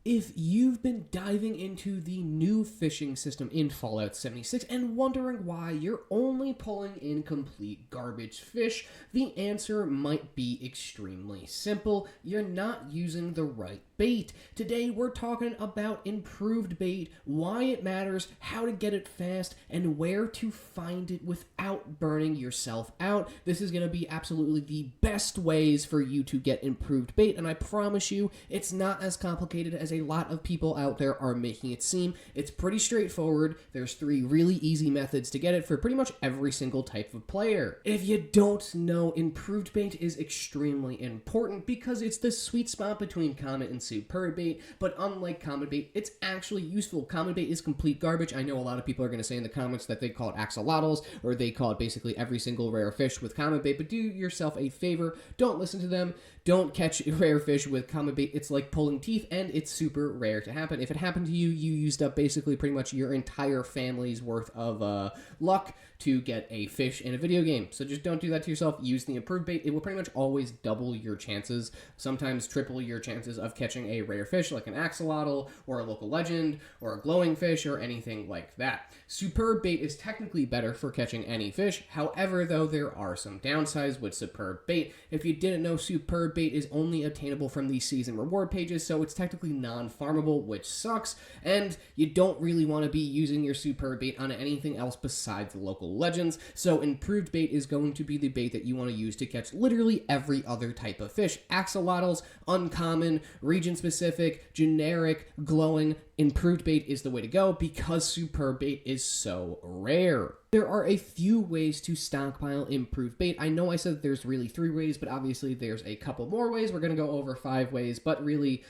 If you've been diving into the new fishing system in Fallout 76 and wondering why you're only pulling in complete garbage fish, the answer might be extremely simple. You're not using the right bait. Today we're talking about improved bait, why it matters, how to get it fast, and where to find it without burning yourself out. This is going to be absolutely the best ways for you to get improved bait, and I promise you it's not as complicated as a lot of people out there are making it seem. It's pretty straightforward. There's 3 really easy methods to get it for pretty much every single type of player. If you don't know, improved bait is extremely important because it's the sweet spot between common and superb bait, but unlike common bait, it's actually useful. Common bait is complete garbage. I know a lot of people are going to say in the comments that they call it axolotls, or they call it basically every single rare fish with common bait, but do yourself a favor. Don't listen to them. Don't catch rare fish with common bait. It's like pulling teeth, and it's super rare to happen. If it happened to you, you used up basically pretty much your entire family's worth of luck to get a fish in a video game. So just don't do that to yourself. Use the improved bait. It will pretty much always double your chances, sometimes triple your chances of catching a rare fish like an axolotl or a local legend or a glowing fish or anything like that. Superb bait is technically better for catching any fish. However, though, there are some downsides with superb bait. If you didn't know, superb bait is only obtainable from the season reward pages, so it's technically non-farmable, which sucks, and you don't really want to be using your superb bait on anything else besides the local legends, so improved bait is going to be the bait that you want to use to catch literally every other type of fish. Axolotls, uncommon, region-specific, generic, glowing. Improved bait is the way to go because superb bait is so rare. There are a few ways to stockpile improved bait. I know I said that there's really 3 ways, but obviously there's a couple more ways. We're going to go over 5 ways, but really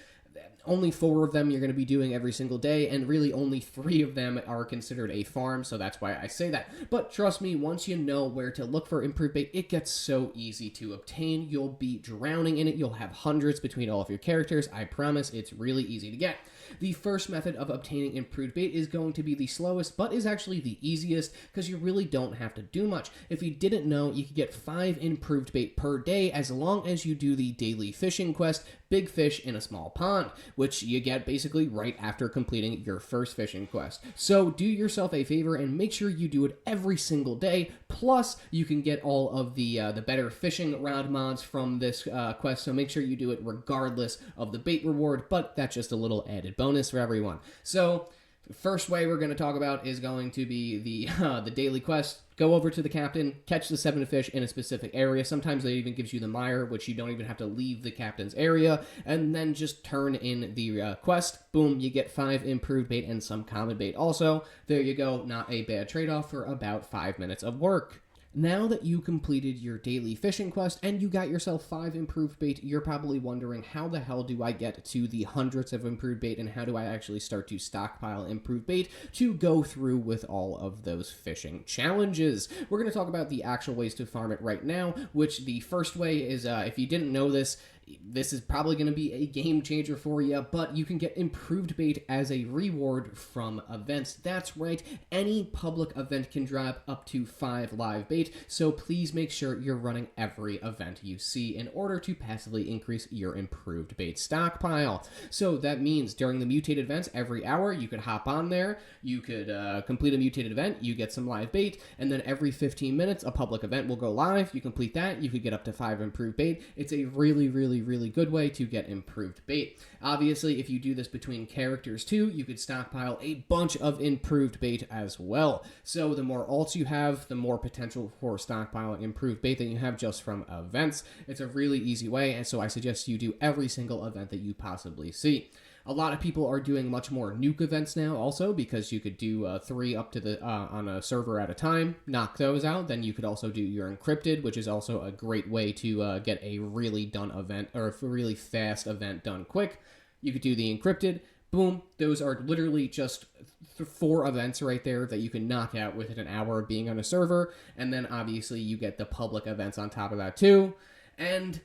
only 4 of them you're going to be doing every single day, and really only 3 of them are considered a farm, so that's why I say that. But trust me, once you know where to look for improved bait, it gets so easy to obtain. You'll be drowning in it. You'll have hundreds between all of your characters. I promise it's really easy to get. The first method of obtaining improved bait is going to be the slowest, but is actually the easiest because you really don't have to do much. If you didn't know, you could get 5 improved bait per day as long as you do the daily fishing quest, Big Fish in a Small Pond, which you get basically right after completing your first fishing quest. So do yourself a favor and make sure you do it every single day. Plus, you can get all of the better fishing rod mods from this quest, so make sure you do it regardless of the bait reward, but that's just a little added bonus for everyone. So the first way we're going to talk about is going to be the daily quest. Go over to the captain, catch the 7 fish in a specific area. Sometimes they even gives you the mire, which you don't even have to leave the captain's area, and then just turn in the quest. Boom, you get 5 improved bait and some common bait also. There you go, not a bad trade-off for about 5 minutes of work. Now that you completed your daily fishing quest and you got yourself 5 improved bait, you're probably wondering, how the hell do I get to the hundreds of improved bait, and how do I actually start to stockpile improved bait to go through with all of those fishing challenges? We're going to talk about the actual ways to farm it right now, which the first way is, if you didn't know this is probably going to be a game changer for you, but you can get improved bait as a reward from events. That's right, any public event can drop up to 5 live bait, so please make sure you're running every event you see in order to passively increase your improved bait stockpile. So that means during the mutated events, every hour you could hop on there, you could complete a mutated event, you get some live bait, and then every 15 minutes a public event will go live. You complete that, you could get up to 5 improved bait. It's a really good way to get improved bait. Obviously, if you do this between characters too, you could stockpile a bunch of improved bait as well. So the more alts you have, the more potential for stockpiling improved bait that you have just from events. It's a really easy way, and so I suggest you do every single event that you possibly see. A lot of people are doing much more nuke events now also, because you could do 3 up to the on a server at a time, knock those out. Then you could also do your encrypted, which is also a great way to get a really done event, or a really fast event done quick. You could do the encrypted. Boom, those are literally just 4 events right there that you can knock out within an hour of being on a server. And then obviously you get the public events on top of that too. And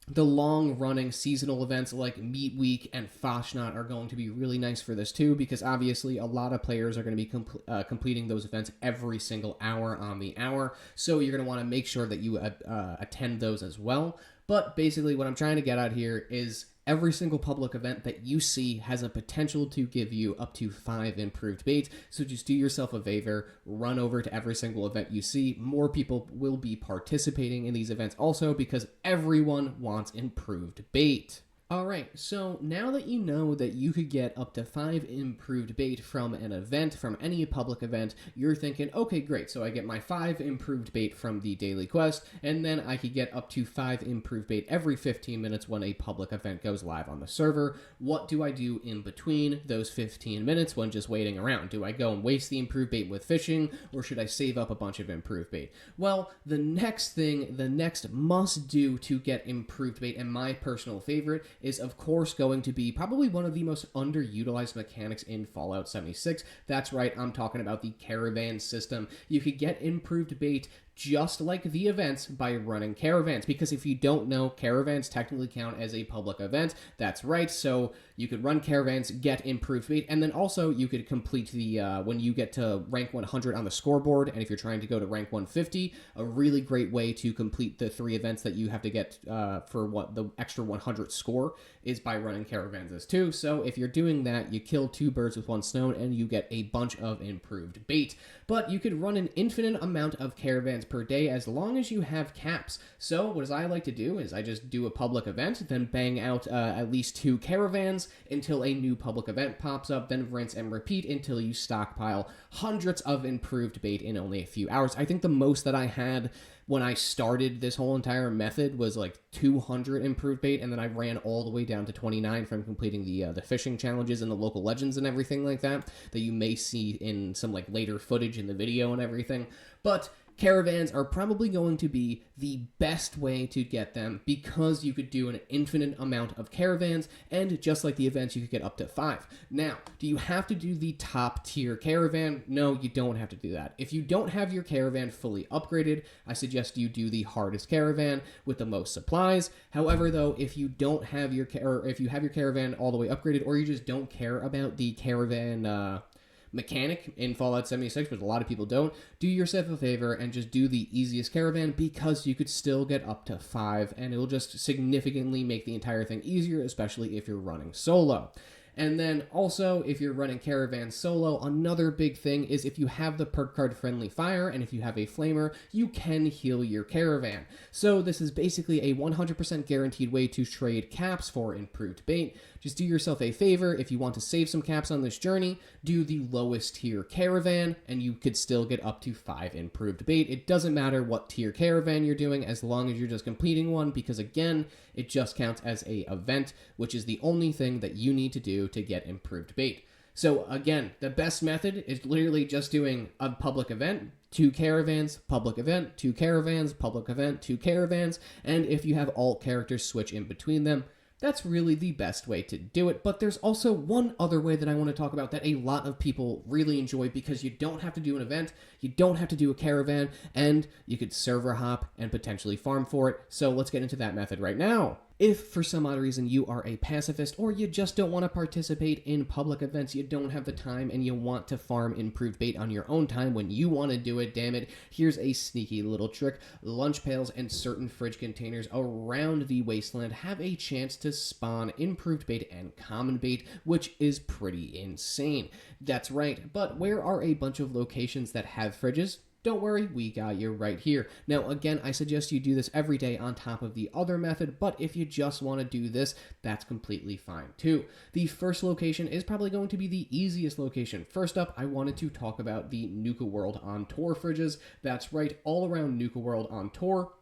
the long-running seasonal events like Meat Week and Foshnot are going to be really nice for this too, because obviously a lot of players are going to be completing those events every single hour on the hour, so you're going to want to make sure that you attend those as well. But basically what I'm trying to get at here is every single public event that you see has a potential to give you up to 5 improved bait. So just do yourself a favor, run over to every single event you see. More people will be participating in these events also because everyone wants improved bait. Alright, so now that you know that you could get up to 5 improved bait from an event, from any public event, you're thinking, okay, great, so I get my 5 improved bait from the daily quest, and then I could get up to 5 improved bait every 15 minutes when a public event goes live on the server. What do I do in between those 15 minutes when just waiting around? Do I go and waste the improved bait with fishing, or should I save up a bunch of improved bait? Well, the next must do to get improved bait, and my personal favorite, is of course going to be probably one of the most underutilized mechanics in Fallout 76. That's right, I'm talking about the Caravan system. You could get improved bait just like the events by running caravans, because if you don't know, caravans technically count as a public event. That's right, so you could run caravans, get improved bait, and then also you could complete the when you get to rank 100 on the scoreboard, and if you're trying to go to rank 150, a really great way to complete the 3 events that you have to get for what the extra 100 score is by running caravans as too. So if you're doing that, you kill 2 birds with 1 stone and you get a bunch of improved bait. But you could run an infinite amount of caravans per day as long as you have caps. So what I like to do is I just do a public event, then bang out at least 2 caravans until a new public event pops up, then rinse and repeat until you stockpile hundreds of improved bait in only a few hours. I think the most that I had when I started this whole entire method was like 200 improved bait, and then I ran all the way down to 29 from completing the fishing challenges and the local legends and everything like that you may see in some like later footage in the video and everything. But caravans are probably going to be the best way to get them because you could do an infinite amount of caravans, and just like the events, you could get up to 5. Now, do you have to do the top tier caravan? No, you don't have to do that. If you don't have your caravan fully upgraded, I suggest you do the hardest caravan with the most supplies. However, though, if you don't have your if you have your caravan all the way upgraded, or you just don't care about the caravan mechanic in Fallout 76, but a lot of people don't, do yourself a favor and just do the easiest caravan, because you could still get up to 5, and it'll just significantly make the entire thing easier, especially if you're running solo. And then also, if you're running Caravan solo, another big thing is if you have the perk card Friendly Fire, and if you have a Flamer, you can heal your Caravan. So this is basically a 100% guaranteed way to trade caps for improved bait. Just do yourself a favor, if you want to save some caps on this journey, do the lowest tier Caravan, and you could still get up to 5 improved bait. It doesn't matter what tier Caravan you're doing, as long as you're just completing one, because again, it just counts as a event, which is the only thing that you need to do to get improved bait. So again, the best method is literally just doing a public event, 2 caravans, public event, 2 caravans, public event, 2 caravans, and if you have alt characters switch in between them, that's really the best way to do it. But there's also one other way that I want to talk about that a lot of people really enjoy, because you don't have to do an event, you don't have to do a caravan, and you could server hop and potentially farm for it. So let's get into that method right now. If for some odd reason you are a pacifist, or you just don't want to participate in public events, you don't have the time, and you want to farm improved bait on your own time when you want to do it, damn it, here's a sneaky little trick. Lunch pails and certain fridge containers around the wasteland have a chance to spawn improved bait and common bait, which is pretty insane. That's right, but where are a bunch of locations that have fridges? Don't worry, we got you right here. Now, again, I suggest you do this every day on top of the other method, but if you just want to do this, that's completely fine too. The first location is probably going to be the easiest location. First up, I wanted to talk about the Nuka World on Tour fridges. That's right, all around Nuka World on Tour,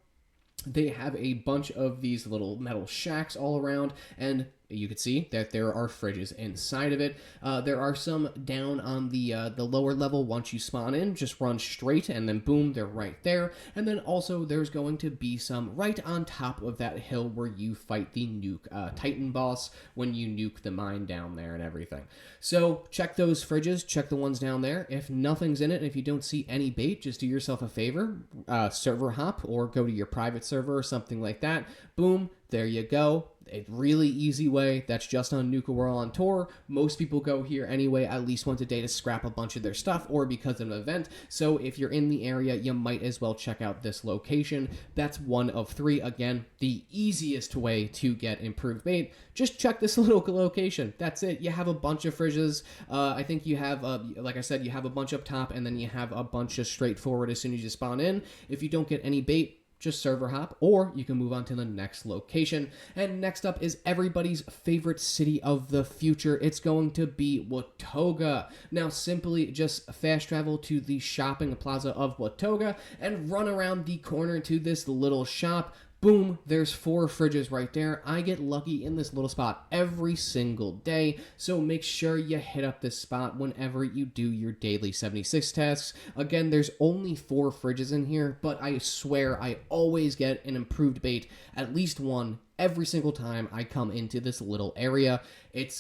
they have a bunch of these little metal shacks all around, and you can see that there are fridges inside of it. There are some down on the lower level. Once you spawn in, just run straight, and then boom, they're right there. And then also there's going to be some right on top of that hill where you fight the nuke Titan boss when you nuke the mine down there and everything. So check those fridges, check the ones down there. If nothing's in it, and if you don't see any bait, just do yourself a favor, server hop, or go to your private server or something like that. Boom, there you go. a really easy way that's just on Nuka World on tour. Most people go here anyway at least once a day to scrap a bunch of their stuff or because of an event. So if you're in the area, you might as well check out this location. That's one of 3. Again, the easiest way to get improved bait. Just check this little location. That's it. You have a bunch of fridges. I think you have, like I said, you have a bunch up top, and then you have a bunch of straightforward as soon as you spawn in. If you don't get any bait, just server hop, or you can move on to the next location. And next up is everybody's favorite city of the future. It's going to be Watoga. Now, simply just fast travel to the shopping plaza of Watoga and run around the corner to this little shop. Boom, there's 4 fridges right there. I get lucky in this little spot every single day, so make sure you hit up this spot whenever you do your daily 76 tasks. Again, there's only 4 fridges in here, but I swear I always get an improved bait, at least one, every single time I come into this little area.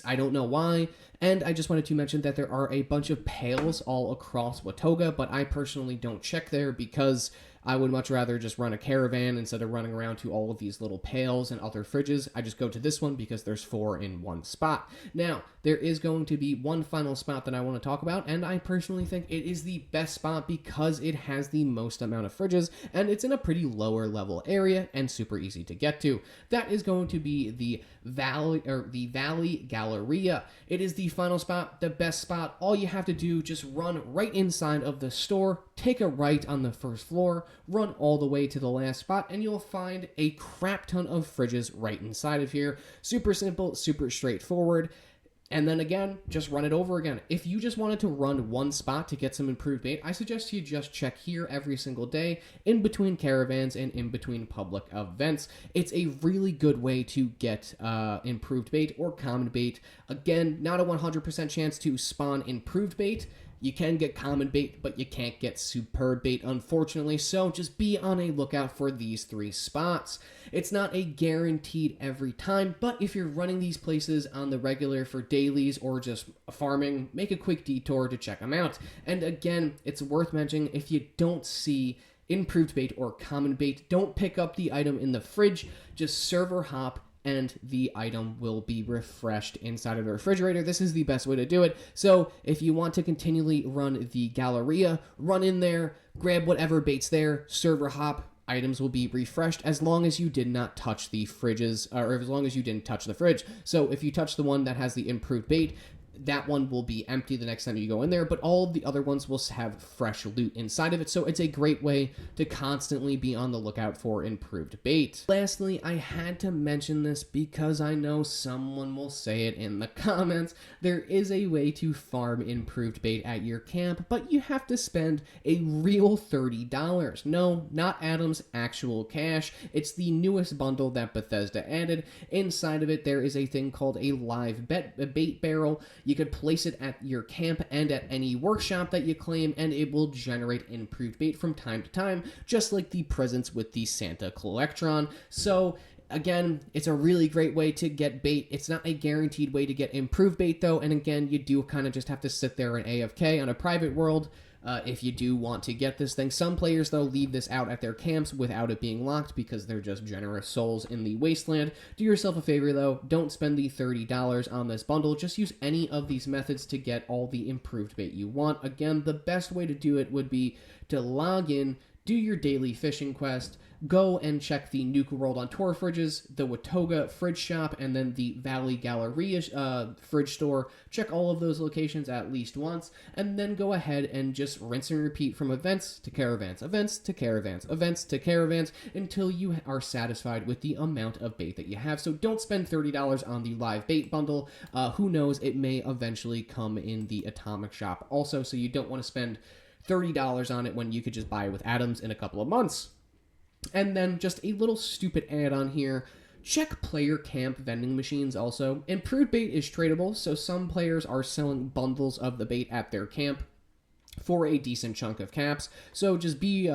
I don't know why. And I just wanted to mention that there are a bunch of pails all across Watoga, but I personally don't check there because I would much rather just run a caravan instead of running around to all of these little pails and other fridges. I just go to this one because there's 4 in one spot. Now, there is going to be one final spot that I want to talk about, and I personally think it is the best spot because it has the most amount of fridges, and it's in a pretty lower level area and super easy to get to. That is going to be the Valley Galleria. It is the final spot, the best spot. All you have to do, just run right inside of the store, take a right on the first floor, run all the way to the last spot, and you'll find a crap ton of fridges right inside of here. Super simple, super straightforward. And then again, just run it over again. If you just wanted to run one spot to get some improved bait, I suggest you just check here every single day in between caravans and in between public events. It's a really good way to get improved bait or common bait. Again, not a 100% chance to spawn improved bait. You can get common bait, but you can't get superb bait, unfortunately, so just be on a lookout for these 3 spots. It's not a guaranteed every time, but if you're running these places on the regular for dailies or just farming, make a quick detour to check them out. And again, it's worth mentioning, if you don't see improved bait or common bait, don't pick up the item in the fridge, just server hop, and the item will be refreshed inside of the refrigerator. This is the best way to do it. So if you want to continually run the Galleria, run in there, grab whatever bait's there, server hop, items will be refreshed as long as you did not touch the fridges, or as long as you didn't touch the fridge. So if you touch the one that has the improved bait, that one will be empty the next time you go in there, but all of the other ones will have fresh loot inside of it, so it's a great way to constantly be on the lookout for improved bait. Lastly, I had to mention this because I know someone will say it in the comments. There is a way to farm improved bait at your camp, but you have to spend a real $30. No, not Adam's actual cash. It's the newest bundle that Bethesda added. Inside of it, there is a thing called a live bait barrel. You could place it at your camp and at any workshop that you claim, and it will generate improved bait from time to time, just like the presents with the Santa Collectron. So again, it's a really great way to get bait. It's not a guaranteed way to get improved bait, though, and again, you do kind of just have to sit there in AFK on a private world. If you do want to get this thing. Some players, though, leave this out at their camps without it being locked because they're just generous souls in the wasteland. Do yourself a favor, though. Don't spend the $30 on this bundle. Just use any of these methods to get all the improved bait you want. Again, the best way to do it would be to log in, do your daily fishing quest, go and check the Nuka World on Tour fridges, the Watoga fridge shop, and then the Valley Galleria fridge store. Check all of those locations at least once, and then go ahead and just rinse and repeat from events to caravans, events to caravans, events to caravans, until you are satisfied with the amount of bait that you have. So don't spend $30 on the live bait bundle. Who knows, it may eventually come in the Atomic Shop also, so you don't want to spend $30 on it when you could just buy it with Adams in a couple of months. And then just a little stupid add-on here. Check player camp vending machines also. Improved bait is tradable, so some players are selling bundles of the bait at their camp for a decent chunk of caps. So just be,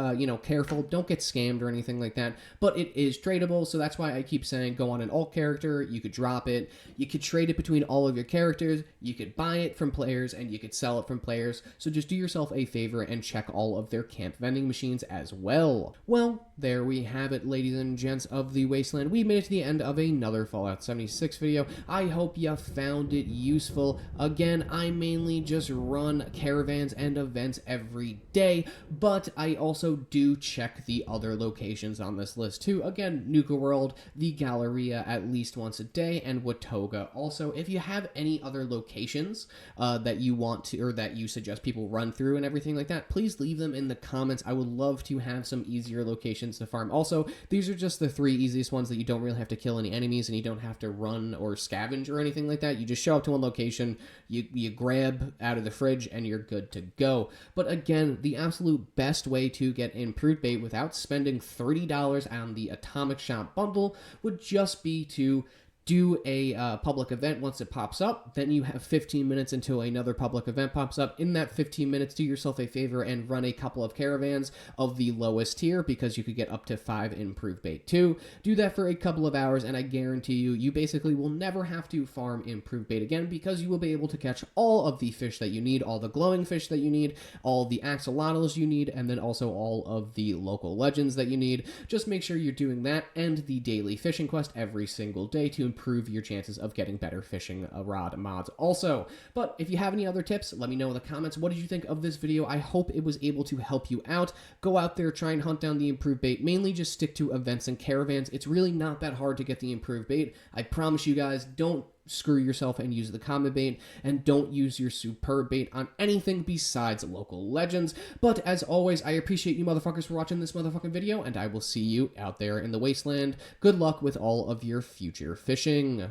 careful. Don't get scammed or anything like that. But it is tradable, so that's why I keep saying go on an alt character. You could drop it. You could trade it between all of your characters. You could buy it from players, and you could sell it from players. So just do yourself a favor and check all of their camp vending machines as well. Well, there we have it, ladies and gents of the Wasteland. We made it to the end of another Fallout 76 video. I hope you found it useful. Again, I mainly just run caravans and events every day, but I also do check the other locations on this list too. Again, Nuka World, the Galleria at least once a day, and Watoga. Also, if you have any other locations that you want to, or that you suggest people run through and everything like that, please leave them in the comments. I would love to have some easier locations to farm. Also, these are just the 3 easiest ones that you don't really have to kill any enemies and you don't have to run or scavenge or anything like that. You just show up to one location, you grab out of the fridge, and you're good to go. But again, the absolute best way to get improved bait without spending $30 on the Atomic Shop bundle would just be to do a public event once it pops up. Then you have 15 minutes until another public event pops up. In that 15 minutes, do yourself a favor and run a couple of caravans of the lowest tier, because you could get up to 5 improved bait too. Do that for a couple of hours, and I guarantee you, you basically will never have to farm improved bait again, because you will be able to catch all of the fish that you need, all the glowing fish that you need, all the axolotls you need, and then also all of the local legends that you need. Just make sure you're doing that and the daily fishing quest every single day to improve your chances of getting better fishing rod mods also. But if you have any other tips, let me know in the comments. What did you think of this video? I hope it was able to help you out. Go out there, try and hunt down the improved bait. Mainly just stick to events and caravans. It's really not that hard to get the improved bait. I promise you guys, don't screw yourself and use the common bait, and don't use your superb bait on anything besides local legends. But as always, I appreciate you motherfuckers for watching this motherfucking video, and I will see you out there in the wasteland. Good luck with all of your future fishing.